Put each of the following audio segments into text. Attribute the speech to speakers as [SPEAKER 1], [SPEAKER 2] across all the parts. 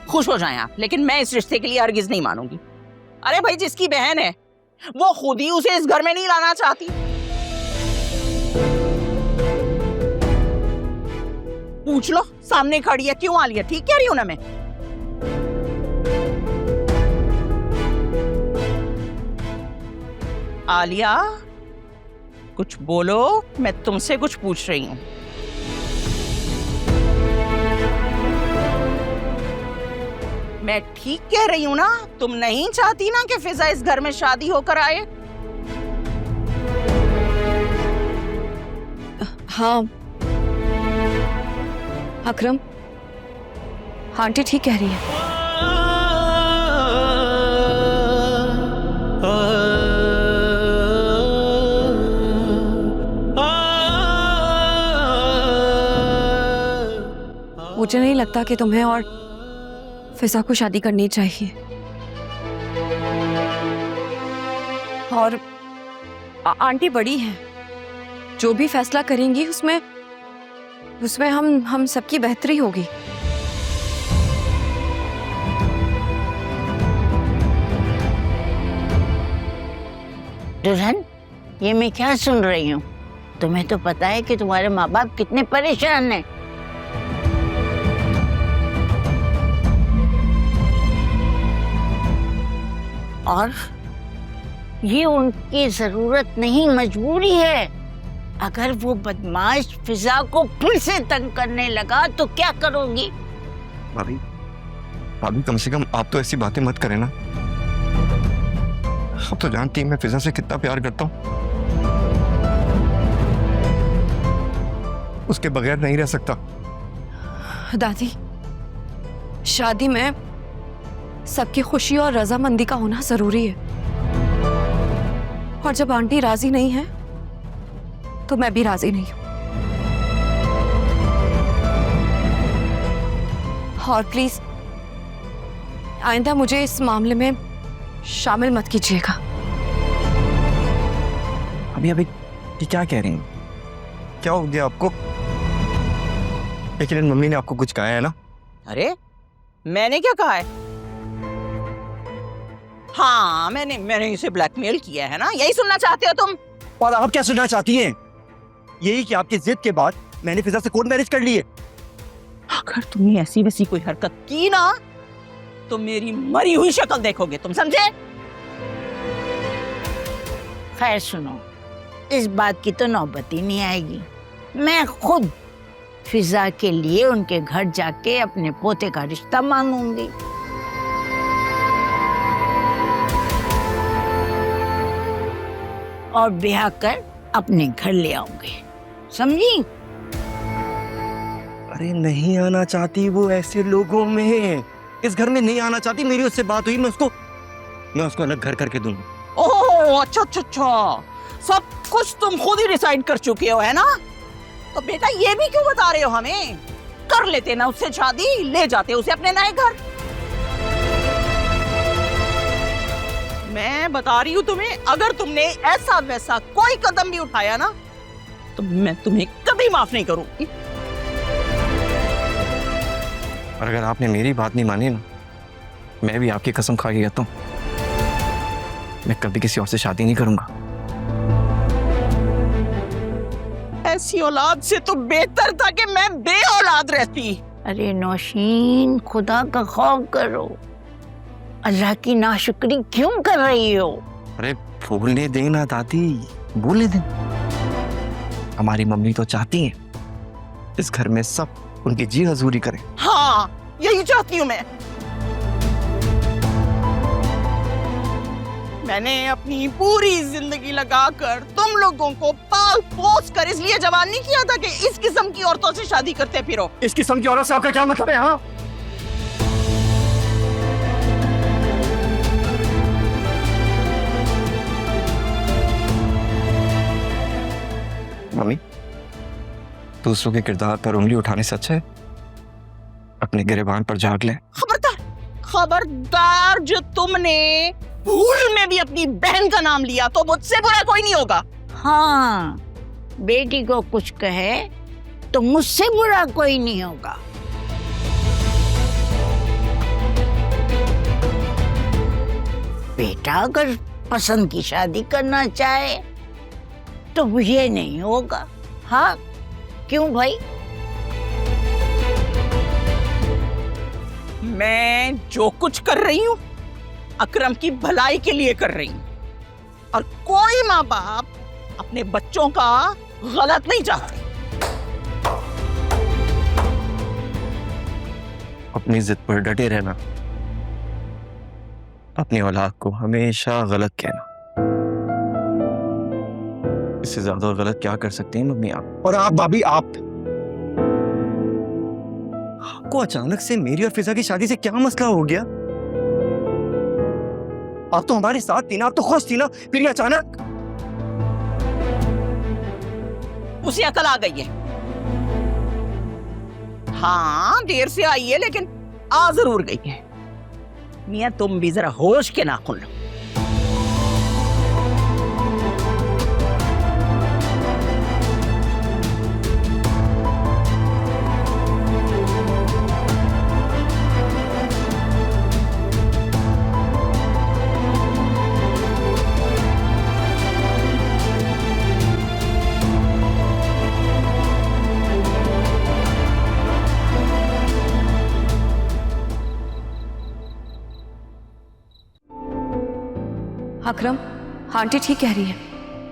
[SPEAKER 1] खुश हो जाएं आप, लेकिन मैं इस रिश्ते के लिए हरगिज नहीं मानूंगी। अरे भाई, जिसकी बहन है वो खुद ही उसे इस घर में नहीं लाना चाहती। पूछ लो, सामने खड़ी है। क्यों आलिया, ठीक कह रही हूं ना मैं? आलिया, कुछ बोलो, मैं तुमसे कुछ पूछ रही हूं। मैं ठीक कह रही हूं ना? तुम नहीं चाहती ना कि फिजा इस घर में शादी होकर आए?
[SPEAKER 2] हाँ अकरम, आंटी ठीक कह रही है। मुझे नहीं लगता कि तुम्हें और फिजा को शादी करनी चाहिए। और आंटी बड़ी हैं, जो भी फैसला करेंगी उसमें हम सबकी बेहतरी होगी।
[SPEAKER 3] दुल्हन, ये मैं क्या सुन रही हूँ? तुम्हें तो पता है कि तुम्हारे माँ बाप कितने परेशान हैं। और ये उनकी जरूरत नहीं, मजबूरी है। अगर वो बदमाश फिजा को फिर से तंग करने लगा तो क्या करोगी?
[SPEAKER 4] भाभी, भाभी कम से कम आप तो ऐसी बातें मत करें ना। आप तो जानती हैं मैं फिजा से कितना प्यार करता हूँ। उसके बगैर नहीं रह सकता।
[SPEAKER 2] दादी, शादी में सबकी खुशी और रजामंदी का होना जरूरी है। और जब आंटी राजी नहीं है तो मैं भी राजी नहीं हूं। और प्लीज आइंदा मुझे इस मामले में शामिल मत कीजिएगा।
[SPEAKER 4] अभी ये क्या कह रही हैं? क्या हो गया आपको? लेकिन मम्मी ने आपको कुछ कहा है ना?
[SPEAKER 1] अरे मैंने क्या कहा है? हाँ, मैंने इसे ब्लैकमेल किया है ना, यही सुनना चाहते हो तुम?
[SPEAKER 5] और आप क्या सुनना चाहती हैं? यही कि आपकी जिद के बाद मैंने फिजा से कोर्ट मैरिज कर ली है।
[SPEAKER 1] अगर तुमने ऐसी वैसी कोई हरकत की ना तो मेरी मरी हुई शक्ल देखोगे तुम, समझे?
[SPEAKER 3] खैर सुनो, इस बात की तो नौबत ही नहीं आएगी। मैं खुद फिजा के लिए उनके घर जाके अपने पोते का रिश्ता मांगूंगी। और ब्याह कर अपने घर ले आऊंगी, समझी?
[SPEAKER 5] अरे नहीं आना चाहती वो ऐसे लोगों में, इस घर में नहीं आना चाहती। मेरी उससे बात हुई, मैं उसको अलग घर करके दूंगा।
[SPEAKER 1] ओह अच्छा अच्छा अच्छा, सब कुछ तुम खुद ही डिसाइड कर चुके हो, है ना? तो बेटा ये भी क्यों बता रहे हो हमें? कर लेते ना उससे शादी, ले जाते उसे अपने नए घर। मैं बता रही हूँ तुम्हें, अगर तुमने ऐसा वैसा कोई कदम भी उठाया ना तो मैं तुम्हें कभी माफ नहीं करूंगी।
[SPEAKER 4] और अगर आपने मेरी बात नहीं मानी ना, मैं भी आपकी कसम खा के कहता हूँ, मैं कभी किसी और से शादी नहीं करूंगा।
[SPEAKER 1] ऐसी औलाद से तो बेहतर था कि मैं बे औलाद रहती।
[SPEAKER 3] अरे नौशीन, खुदा का खौफ करो। अल्लाह की नाशुक्री क्यों कर रही हो?
[SPEAKER 4] अरे भूलने देना दादी, भूलने दे। हमारी मम्मी तो चाहती हैं इस घर में सब उनकी जी हजूरी करें।
[SPEAKER 1] हाँ, यही चाहती हूँ मैं। मैंने अपनी पूरी जिंदगी लगाकर तुम लोगों को पाल पोस कर इसलिए जवान नहीं किया था कि इस किस्म की औरतों से शादी करते फिरो।
[SPEAKER 5] इस किस्म की औरत से आपका क्या मतलब है? हाँ,
[SPEAKER 4] मम्मी, दूसरों के किरदार पर उंगली उठाने से अच्छा है अपने गिरेबान पर झाग ले।
[SPEAKER 1] खबरदार, खबरदार, जो तुमने भूल में भी अपनी बहन का नाम लिया तो मुझसे बुरा कोई नहीं होगा।
[SPEAKER 3] हाँ, बेटी को कुछ कहे तो मुझसे बुरा कोई नहीं होगा। बेटा अगर पसंद की शादी करना चाहे तो ये नहीं होगा। हाँ क्यों भाई?
[SPEAKER 1] मैं जो कुछ कर रही हूँ अकरम की भलाई के लिए कर रही हूँ, और कोई माँ बाप अपने बच्चों का गलत नहीं चाहते।
[SPEAKER 5] अपनी जिद पर डटे रहना, अपनी औलाद को हमेशा गलत कहना, इससे ज्यादा गलत क्या कर सकते हैं मम्मी आप? और आप भाभी, आपको अचानक से मेरी और फिजा की शादी से क्या मसला हो गया? आप तो हमारे साथ थी ना, आप तो खुश थी ना, फिर ये अचानक?
[SPEAKER 1] उसे अकल आ गई है। हाँ देर से आई है लेकिन आ जरूर गई है। मियां तुम भी जरा होश के नाखुन लो।
[SPEAKER 2] अकरम, आंटी ठीक कह रही है।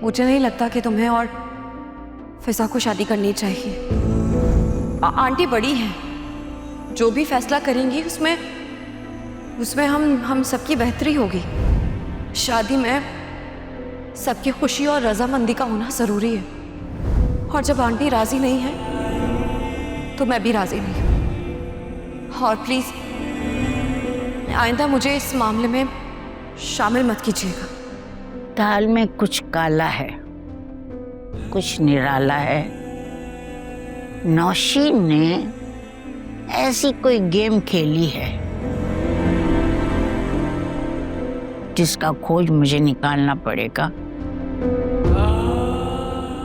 [SPEAKER 2] मुझे नहीं लगता कि तुम्हें और फिजा को शादी करनी चाहिए। आंटी बड़ी हैं, जो भी फैसला करेंगी उसमें हम सबकी बेहतरी होगी। शादी में सबकी खुशी और रजामंदी का होना ज़रूरी है, और जब आंटी राज़ी नहीं है तो मैं भी राज़ी नहीं हूँ। और प्लीज़ आइंदा मुझे इस मामले में शामिल मत कीजिएगा।
[SPEAKER 3] दाल में कुछ काला है, कुछ निराला है। नौशीन ने ऐसी कोई गेम खेली है जिसका खोज मुझे निकालना पड़ेगा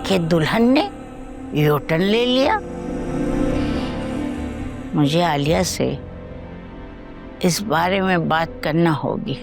[SPEAKER 3] कि दुल्हन ने यूटर्न ले लिया। मुझे आलिया से इस बारे में बात करना होगी।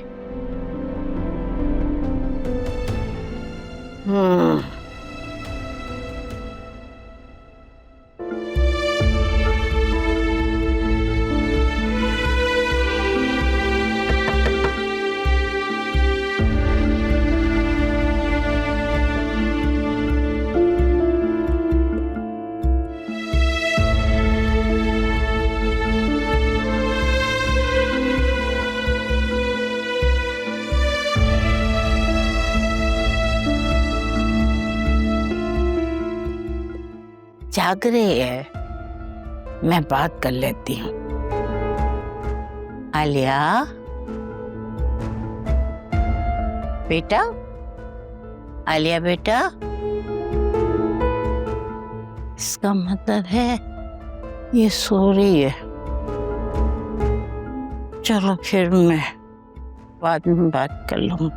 [SPEAKER 3] जाग रही है, मैं बात कर लेती हूँ। आलिया बेटा, आलिया बेटा, इसका मतलब है ये सो रही है। चलो फिर मैं बाद में बात कर लूँ।